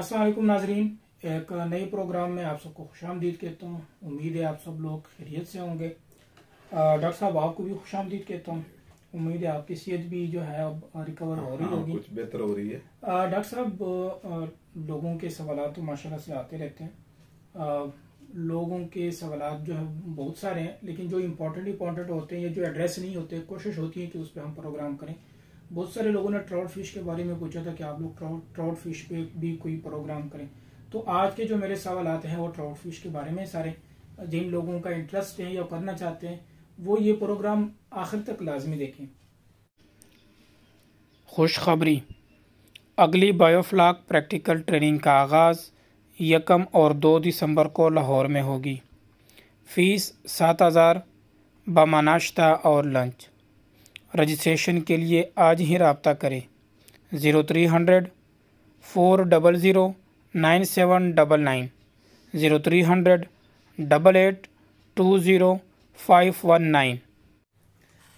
अस्सलाम वालेकुम नाजरीन, एक नए प्रोग्राम में आप सबको खुशामदीद कहता हूँ। उम्मीद है आप सब लोग खैरियत से होंगे। डॉक्टर साहब आपको भी खुशामदीद कहता हूँ। उम्मीद है आपकी सेहत भी जो है अब रिकवर हो रही होगी। कुछ बेहतर हो रही है। डॉक्टर साहब, लोगों के सवाल तो माशाल्लाह से आते रहते हैं। लोगों के सवाल जो है बहुत सारे हैं, लेकिन जो इम्पोर्टेंट होते हैं या जो एड्रेस नहीं होते, कोशिश होती है कि उस पर हम प्रोग्राम करें। बहुत सारे लोगों ने ट्राउट फिश के बारे में पूछा था कि आप लोग ट्राउट फिश पे भी कोई प्रोग्राम करें। तो आज के जो मेरे सवाल आते हैं वो ट्राउट फिश के बारे में सारे। जिन लोगों का इंटरेस्ट है या करना चाहते हैं वो ये प्रोग्राम आखिर तक लाजमी देखें। खुशखबरी, अगली बायोफ्लॉक प्रैक्टिकल ट्रेनिंग का आगाज़ 1 और 2 दिसंबर को लाहौर में होगी। फ़ीस 7,000 बमानाश्ता और लंच। रजिस्ट्रेशन के लिए आज ही रब्ता करें 0300 400 9799 0300 88 20 519।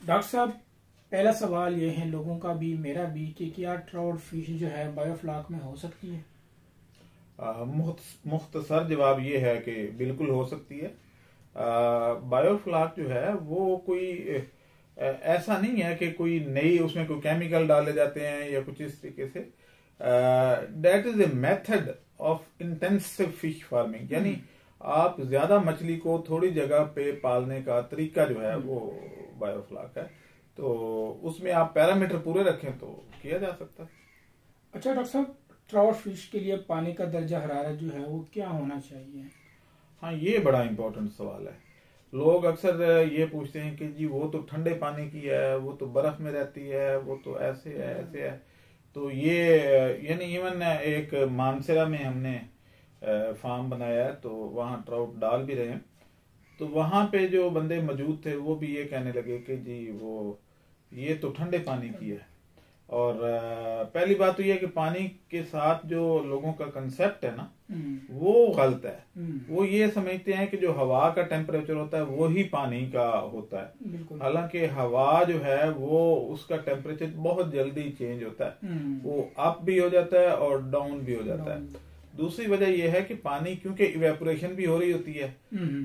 डॉक्टर साहब, पहला सवाल ये है लोगों का भी मेरा भी कि क्या ट्राउट फिश जो है बायोफ्लॉक में हो सकती है? मुख्तसर जवाब ये है कि बिल्कुल हो सकती है। बायोफ्लॉक जो है वो कोई ऐसा नहीं है कि कोई नई उसमें कोई केमिकल डाले जाते हैं या कुछ इस तरीके से। That is a method of intensive fish farming, यानी आप ज्यादा मछली को थोड़ी जगह पे पालने का तरीका जो है वो बायोफ्लॉक है। तो उसमें आप पैरामीटर पूरे रखें तो किया जा सकता है। अच्छा डॉक्टर साहब, ट्राउट फिश के लिए पानी का दर्जा हरारत जो है वो क्या होना चाहिए? हाँ, ये बड़ा इंपॉर्टेंट सवाल है। लोग अक्सर ये पूछते हैं कि जी वो तो ठंडे पानी की है, वो तो बर्फ में रहती है, वो तो ऐसे है ऐसे है। तो ये यानी इवन एक मानसरा में हमने फार्म बनाया है, तो वहाँ ट्राउट डाल भी रहे हैं। तो वहाँ पे जो बंदे मौजूद थे वो भी ये कहने लगे कि जी वो ये तो ठंडे पानी की है। और पहली बात तो ये है कि पानी के साथ जो लोगों का कंसेप्ट है ना वो गलत है। वो ये समझते हैं कि जो हवा का टेम्परेचर होता है वो ही पानी का होता है। हालांकि हवा जो है वो उसका टेम्परेचर बहुत जल्दी चेंज होता है। वो अप भी हो जाता है और डाउन भी हो जाता है। दूसरी वजह यह है कि पानी क्योंकि इवेपोरेशन भी हो रही होती है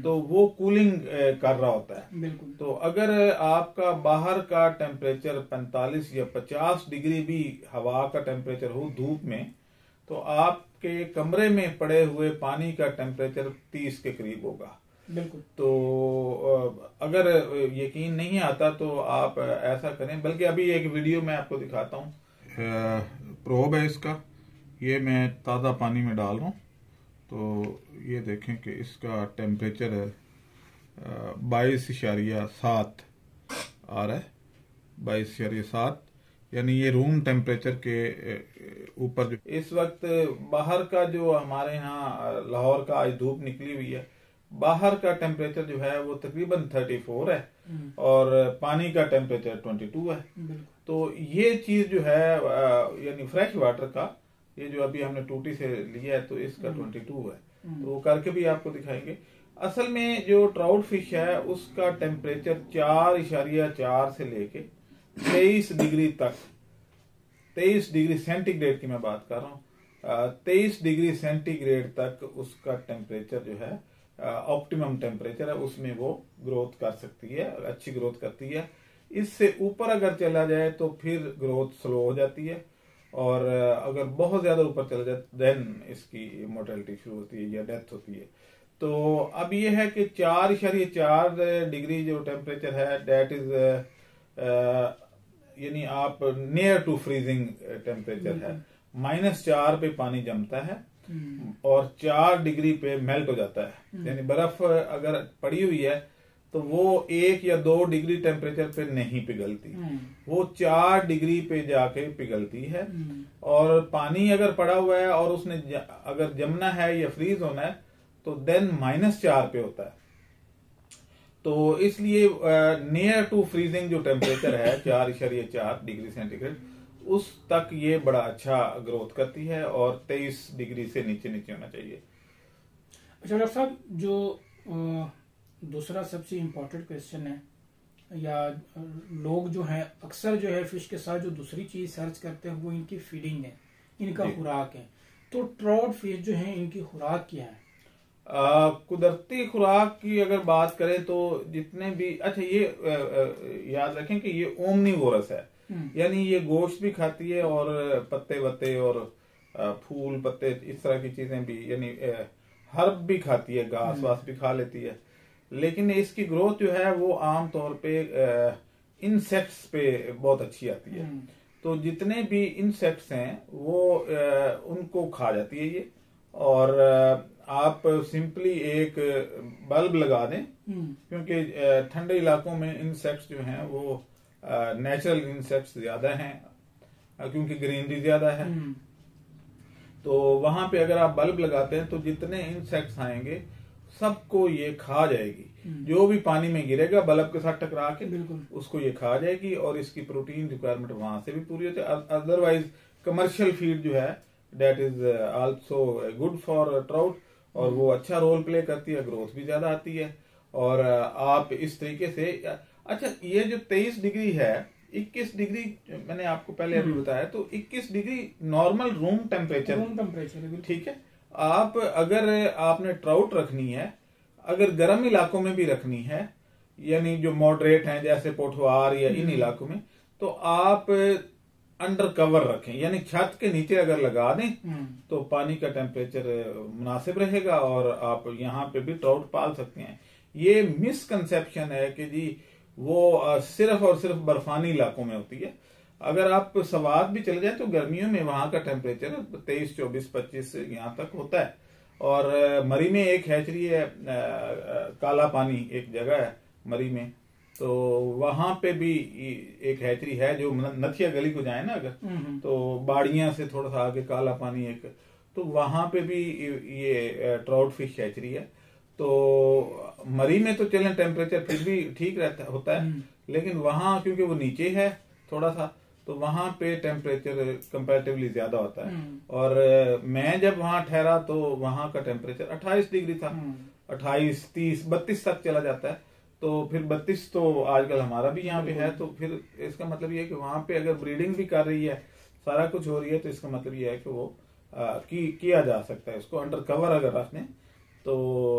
तो वो कूलिंग कर रहा होता है। तो अगर आपका बाहर का टेम्परेचर 45 या 50 डिग्री भी हवा का टेम्परेचर हो धूप में, तो आपके कमरे में पड़े हुए पानी का टेम्परेचर 30 के करीब होगा। बिल्कुल। तो अगर यकीन नहीं आता तो आप ऐसा करें। बल्कि अभी एक वीडियो मैं आपको दिखाता हूँ। प्रोब है इसका, ये मैं ताज़ा पानी में डाल रहा हूँ। तो ये देखें कि इसका टेम्परेचर है 22.7 आ रहा है, 22.7, यानी ये रूम टेम्परेचर के ऊपर। जो इस वक्त बाहर का जो हमारे यहाँ लाहौर का आज धूप निकली हुई है, बाहर का टेम्परेचर जो है वो तकरीबन 34 है और पानी का टेम्परेचर 22 है। तो ये चीज जो है यानी फ्रेश वाटर का ये जो अभी हमने टूटी से लिया है तो इसका 22 है। तो वो करके भी आपको दिखाएंगे। असल में जो ट्राउट फिश है उसका टेम्परेचर 4.4 से लेके 23 डिग्री तक, 23 डिग्री सेंटीग्रेड की मैं बात कर रहा हूँ, 23 डिग्री सेंटीग्रेड तक उसका टेम्परेचर जो है ऑप्टिमम टेम्परेचर है, उसमें वो ग्रोथ कर सकती है, अच्छी ग्रोथ करती है। इससे ऊपर अगर चला जाए तो फिर ग्रोथ स्लो हो जाती है और अगर बहुत ज्यादा ऊपर चला जाए देन इसकी मोर्टेलिटी शुरू होती है या डेथ होती है। तो अब ये है कि 4.4 डिग्री जो टेम्परेचर है दैट इज यानी आप नियर टू फ्रीजिंग टेम्परेचर है। -4 पे पानी जमता है और 4 डिग्री पे मेल्ट हो जाता है। यानी बर्फ अगर पड़ी हुई है तो वो 1 या 2 डिग्री टेम्परेचर पे नहीं पिघलती, वो 4 डिग्री पे जाके पिघलती है। और पानी अगर पड़ा हुआ है और उसने अगर जमना है या फ्रीज होना है तो देन -4 पे होता है। तो इसलिए नियर टू फ्रीजिंग जो टेम्परेचर है 4.4 डिग्री सेंटीग्रेड, उस तक ये बड़ा अच्छा ग्रोथ करती है और 23 डिग्री से नीचे नीचे होना चाहिए। अच्छा डॉक्टर साहब, जो दूसरा सबसे इम्पोर्टेंट क्वेश्चन है, या लोग जो हैं अक्सर जो है फिश के साथ जो दूसरी चीज सर्च करते हैं वो इनकी फीडिंग है, इनका खुराक है। तो ट्राउट फिश जो है इनकी खुराक क्या है? कुदरती खुराक की अगर बात करें तो जितने भी अच्छा ये याद रखें कि ये ओमनीवोरस है, यानी ये गोश्त भी खाती है और पत्ते वत्ते और फूल पत्ते इस तरह की चीजें भी, यानी हर्ब भी खाती है, घास वास भी खा लेती है। लेकिन इसकी ग्रोथ जो है वो आम तौर पे इंसेक्ट्स पे बहुत अच्छी आती है। तो जितने भी इंसेक्ट्स हैं वो उनको खा जाती है ये। और आप सिंपली एक बल्ब लगा दें, क्योंकि ठंडे इलाकों में इंसेक्ट्स जो हैं वो नेचुरल इंसेक्ट्स ज्यादा हैं, क्योंकि ग्रीनरी ज्यादा है। तो वहां पे अगर आप बल्ब लगाते हैं तो जितने इंसेक्ट्स आएंगे सबको ये खा जाएगी। जो भी पानी में गिरेगा बल्ब के साथ टकरा के उसको ये खा जाएगी, और इसकी प्रोटीन रिक्वायरमेंट वहां से भी पूरी होती है। अदरवाइज कमर्शियल फीड जो है that is also good for trout, और वो अच्छा रोल प्ले करती है, ग्रोथ भी ज्यादा आती है। और आप इस तरीके से अच्छा ये जो 23 डिग्री है, 21 डिग्री मैंने आपको पहले अभी बताया, तो 21 डिग्री नॉर्मल रूम टेम्परेचर ठीक है। आप अगर आपने ट्राउट रखनी है, अगर गर्म इलाकों में भी रखनी है, यानी जो मॉडरेट हैं जैसे पोठवार या इन इलाकों में, तो आप अंडर कवर रखें, यानी छत के नीचे अगर लगा दें तो पानी का टेम्परेचर मुनासिब रहेगा और आप यहाँ पे भी ट्राउट पाल सकते हैं। ये मिसकंसेप्शन है कि जी वो सिर्फ और सिर्फ बर्फानी इलाकों में होती है। अगर आप सवात भी चले जाए तो गर्मियों में वहां का टेम्परेचर 23, 24, 25 यहाँ तक होता है। और मरी में एक हैचरी है, काला पानी एक जगह है मरी में, तो वहां पे भी एक हैचरी है जो नथिया गली को जाए ना अगर, तो बाड़ियां से थोड़ा सा आगे काला पानी एक, तो वहां पे भी ये ट्राउट फिश हैचरी है। तो मरी में तो चलें टेम्परेचर फिर भी ठीक रहता होता है, लेकिन वहां क्योंकि वो नीचे है थोड़ा सा, तो वहां पे टेम्परेचर कंपैरेटिवली ज्यादा होता है। और मैं जब वहां ठहरा तो वहां का टेम्परेचर 28 डिग्री था, 28, 30, 32 तक चला जाता है। तो फिर 32 तो आजकल हमारा भी यहाँ पे है, तो फिर इसका मतलब ये है कि वहां पे अगर ब्रीडिंग भी कर रही है, सारा कुछ हो रही है, तो इसका मतलब ये है कि वो किया जा सकता है। इसको अंडर कवर अगर रख दें तो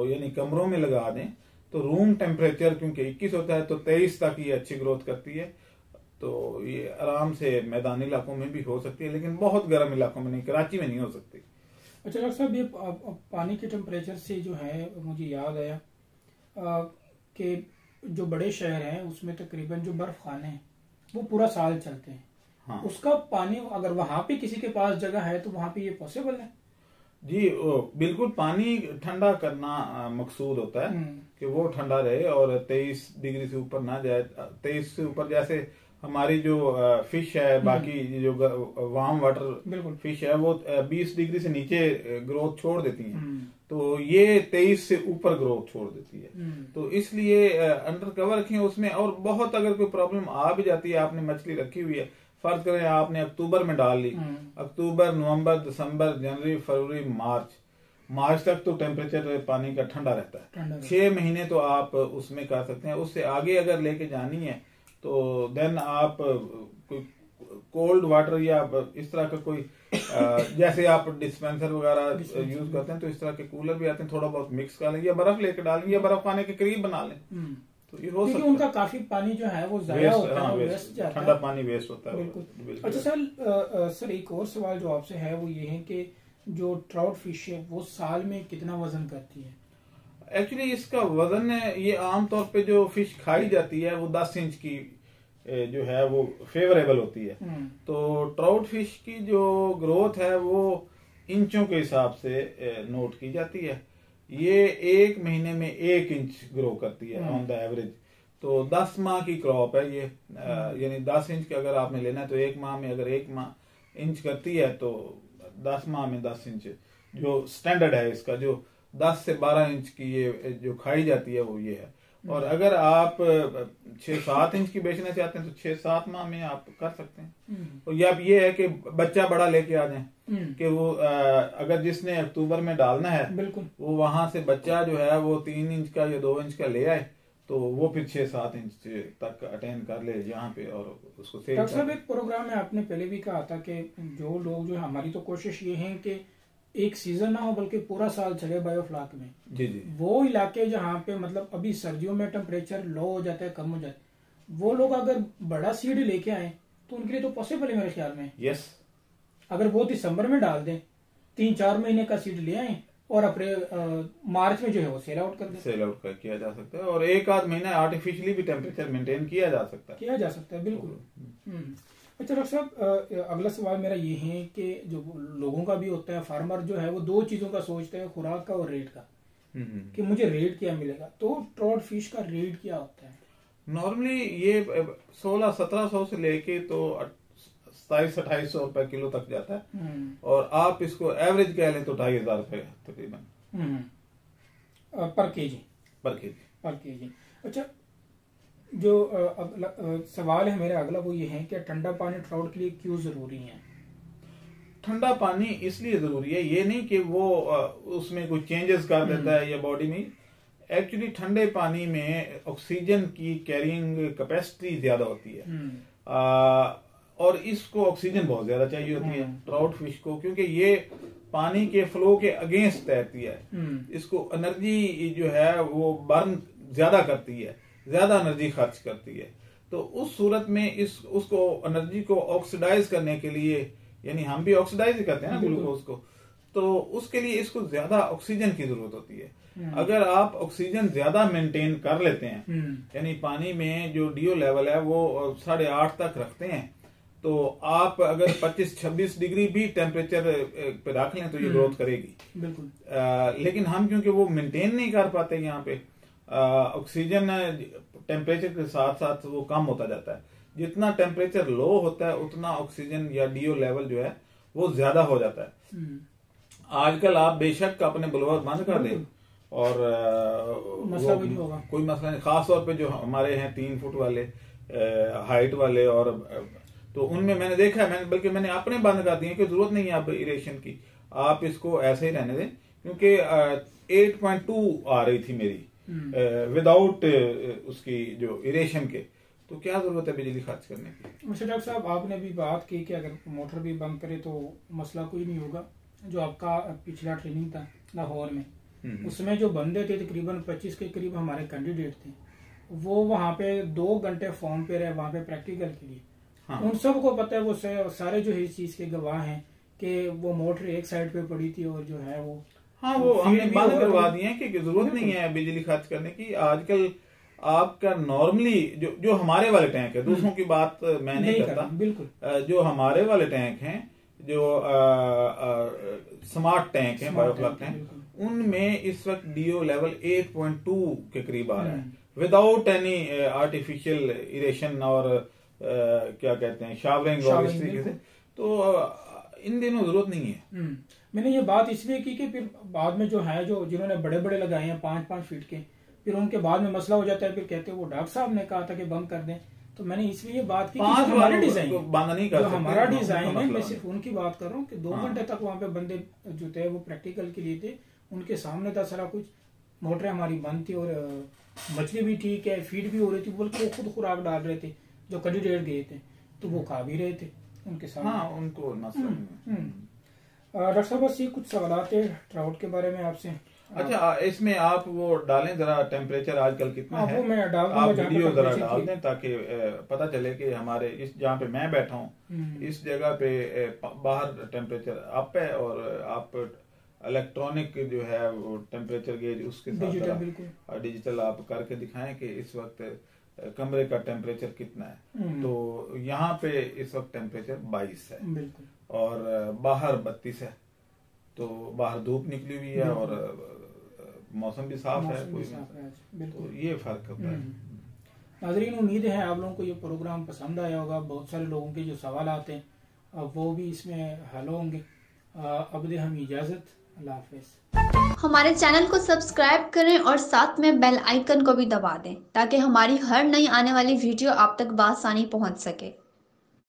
यानी कमरों में लगा दें तो रूम टेम्परेचर क्योंकि 21 होता है तो 23 तक ये अच्छी ग्रोथ करती है। तो ये आराम से मैदानी इलाकों में भी हो सकती है, लेकिन बहुत गर्म इलाकों में नहीं, कराची में नहीं हो सकती। अच्छा डॉक्टर साहब, ये पानी के टेम्परेचर से जो है मुझे याद आया कि जो बड़े शहर हैं उसमें तकरीबन जो बर्फ खाने हैं वो पूरा साल चलते हैं। हाँ। उसका पानी अगर वहां पे किसी के पास जगह है तो वहां पे ये पॉसिबल है? जी बिल्कुल, पानी ठंडा करना मकसूद होता है कि वो ठंडा रहे और 23 डिग्री से ऊपर ना जाए। 23 से ऊपर जैसे हमारी जो फिश है, बाकी जो वार्म वाटर फिश है वो 20 डिग्री से नीचे ग्रोथ छोड़ देती हैं, तो ये 23 से ऊपर ग्रोथ छोड़ देती है। तो इसलिए अंडर कवर रखें उसमें। और बहुत अगर कोई प्रॉब्लम आ भी जाती है, आपने मछली रखी हुई है, फर्ज करें आपने अक्टूबर में डाल ली, अक्टूबर, नवंबर, दिसंबर, जनवरी, फरवरी, मार्च तक तो टेम्परेचर पानी का ठंडा रहता है। 6 महीने तो आप उसमें कर सकते हैं। उससे आगे अगर लेके जानी है तो देन आप कोई कोल्ड वाटर या इस तरह का कोई जैसे आप डिस्पेंसर वगैरह यूज करते हैं तो इस तरह के कूलर भी आते हैं, थोड़ा बहुत मिक्स कर लें या बर्फ लेके डालें या बर्फ खाने के करीब बना लें, तो ये हो सकता है। उनका काफी पानी जो है वो ज़ाया होता है, वेस्ट जाता है, ठंडा पानी वेस्ट होता है। बिल्कुल। अच्छा सर एक और सवाल जो आपसे है वो ये है कि जो ट्राउट फिश है वो साल में कितना वजन करती है? एक्चुअली इसका वजन ये आमतौर पे जो फिश खाई जाती है वो 10 इंच की जो है वो फेवरेबल होती है। तो ट्राउट फिश की जो ग्रोथ है वो इंचों के हिसाब से नोट की जाती है। ये 1 महीने में 1 इंच ग्रो करती है ऑन द एवरेज। तो 10 माह की क्रॉप है ये, यानी 10 इंच का अगर आपने लेना है तो 1 माह में अगर 1 माह इंच करती है तो 10 माह में 10 इंच जो स्टैंडर्ड है इसका, जो 10 से 12 इंच की ये जो खाई जाती है वो ये है। और अगर आप 6-7 इंच की बेचना चाहते हैं तो 6-7 माह में आप कर सकते हैं। तो ये है कि बच्चा बड़ा लेके आ जाए कि वो अगर जिसने अक्टूबर में डालना है वो वहां से बच्चा जो है वो 3 इंच का या 2 इंच का ले आए, तो वो फिर 6-7 इंच तक अटेंड कर ले यहाँ पे और उसको सेल। डॉक्टर साहब एक प्रोग्राम में आपने पहले भी कहा था कि जो लोग जो हमारी तो कोशिश ये है कि एक सीजन ना हो बल्कि पूरा साल चले बायोफ्लाक में। जी जी। वो इलाके जहाँ पे मतलब अभी सर्दियों में टेम्परेचर लो हो जाता है, कम हो जाता है, वो लोग अगर बड़ा सीड लेके आए तो उनके लिए तो पॉसिबल है मेरे ख्याल में। यस। अगर वो दिसंबर में डाल दें, 3-4 महीने का सीड ले आए और अप्रैल मार्च में जो है वो सेल आउट कर दें। सेल आउट कर किया जा सकता है, और एक आध महीना आर्टिफिशियली भी टेम्परेचर मेंटेन किया जा सकता है, बिल्कुल। अच्छा डॉक्टर साहब, अगला सवाल मेरा ये है कि जो लोगों का भी होता है, फार्मर जो है वो दो चीजों का सोचते हैं, खुराक का और रेट का, कि मुझे रेट क्या मिलेगा। तो ट्रॉट फिश का रेट क्या होता है? नॉर्मली ये 1600-1700 से लेके तो 2700-2800 रुपए किलो तक जाता है, और आप इसको एवरेज कह लें तो 2500 रुपए तकरीबन पर केजी। अच्छा, जो सवाल है मेरा अगला वो ये है कि ठंडा पानी ट्राउट के लिए क्यों जरूरी है? ठंडा पानी इसलिए जरूरी है, ये नहीं कि वो उसमें कोई चेंजेस कर देता है या बॉडी में। एक्चुअली ठंडे पानी में ऑक्सीजन की कैरिंग कैपेसिटी ज्यादा होती है, और इसको ऑक्सीजन बहुत ज्यादा चाहिए होती है ट्राउट फिश को, क्योंकि ये पानी के फ्लो के अगेंस्ट तैरती है। इसको एनर्जी जो है वो बर्न ज्यादा करती है, ज्यादा एनर्जी खर्च करती है। तो उस सूरत में उसको एनर्जी को ऑक्सीडाइज करने के लिए, यानी हम भी ऑक्सीडाइज ही करते हैं ना ग्लूकोज को, तो उसके लिए इसको ज्यादा ऑक्सीजन की जरूरत होती है। अगर आप ऑक्सीजन ज्यादा मेंटेन कर लेते हैं, यानी पानी में जो डीओ लेवल है वो 8.5 तक रखते हैं, तो आप अगर 25-26 डिग्री भी टेम्परेचर पे रख लें तो ये ग्रोथ करेगी, बिल्कुल। लेकिन हम क्योंकि वो मेंटेन नहीं कर पाते, यहाँ पे ऑक्सीजन टेम्परेचर के साथ साथ वो कम होता जाता है। जितना टेम्परेचर लो होता है उतना ऑक्सीजन या डीओ लेवल जो है वो ज्यादा हो जाता है। आजकल आप बेशक अपने ब्लोअर बंद कर दें और कोई मसला नहीं, खास तौर पे जो हमारे हैं 3 फुट वाले हाइट वाले, और तो उनमें मैंने देखा है, बल्कि मैंने अपने बंद कर दिए कि जरूरत नहीं है अब इरेशन की, आप इसको ऐसे ही रहने दें, क्योंकि 8.2 आ रही थी मेरी विदाउट उसकी जो इरेशन के, तो क्या जरूरत है बिजली खर्च करने की। अच्छा डॉक्टर साहब, आपने भी बात की कि अगर मोटर भी बंद करे तो मसला कोई नहीं होगा। जो आपका पिछला ट्रेनिंग था लाहौर में, उसमें जो बंदे थे तकरीबन 25 के करीब हमारे कैंडिडेट थे, वो वहाँ पे 2 घंटे फॉर्म पे रहे वहाँ पे प्रैक्टिकल के लिए। हाँ। उन सबको पता है, वो सारे जो है इस चीज के गवाह हैं कि वो मोटर एक साइड पे पड़ी थी और जो है वो, हाँ, वो हमने बंद करवा दिए हैं कि जरूरत नहीं है बिजली खर्च करने की। आजकल आपका नॉर्मली जो हमारे वाले टैंक है, दूसरों की बात मैं नहीं करता, बिल्कुल, जो हमारे वाले टैंक हैं, जो स्मार्ट टैंक हैं, बायोफ्लाक टैंक, उनमें इस वक्त डीओ लेवल 8.2 के करीब आ रहा है, विदाउट एनी आर्टिफिशियल इरेशन और क्या कहते हैं शावरिंग और इस तरीके से। तो इन दिनों जरूरत नहीं है। मैंने ये बात इसलिए की कि फिर बाद में जो है, जो जिन्होंने बड़े बड़े लगाए हैं 5-5 फीट के, फिर उनके बाद में मसला हो जाता है, फिर कहते हैं वो डॉक्टर साहब ने कहा था कि बंद कर दें। तो मैंने इसलिए ये बात की कि हमारे डिजाइन जो हमारा डिजाइन है, मैं सिर्फ उनकी बात कर रहा हूँ कि 2 घंटे तक वहाँ पे बंदे जो थे वो प्रैक्टिकल के लिए थे, उनके सामने था सारा कुछ, मोटरें हमारी बंद थी और मछली भी ठीक है, फीड भी हो रही थी, बल्कि वो खुद खुराक डाल रहे थे। जो कैंडिडेट गए थे तो वो खा भी रहे थे उनके सामने। हाँ, उनको डॉक्टर साहब बस ये कुछ सवाल थे ट्राउट के बारे में आपसे। अच्छा, इसमें आप वो डालें जरा टेम्परेचर आजकल कितना है, वो मैं डाल आप वीडियो जरा डाल दें ताकि पता चले कि हमारे इस जहाँ पे मैं बैठा हूँ इस जगह पे बाहर टेम्परेचर अप है, और आप इलेक्ट्रॉनिक जो है वो टेम्परेचर गेज उसके साथ डिजिटल आप करके दिखाएं कि इस वक्त कमरे का टेम्परेचर कितना है। तो यहाँ पे इस वक्त टेम्परेचर 22 है और बाहर 32 है, तो बाहर धूप निकली हुई है और मौसम भी साफ है, तो ये फर्क होता है। नाज़रीन, उम्मीद है आप लोगों को ये प्रोग्राम पसंद आया होगा। बहुत सारे लोगों के जो सवाल आते हैं वो भी इसमें हल होंगे। अब दे हम इजाजत, अल्लाह हाफिज। हमारे चैनल को सब्सक्राइब करें और साथ में बेल आइकन को भी दबा दें ताकि हमारी हर नई आने वाली वीडियो आप तक बआसानी पहुंच सके।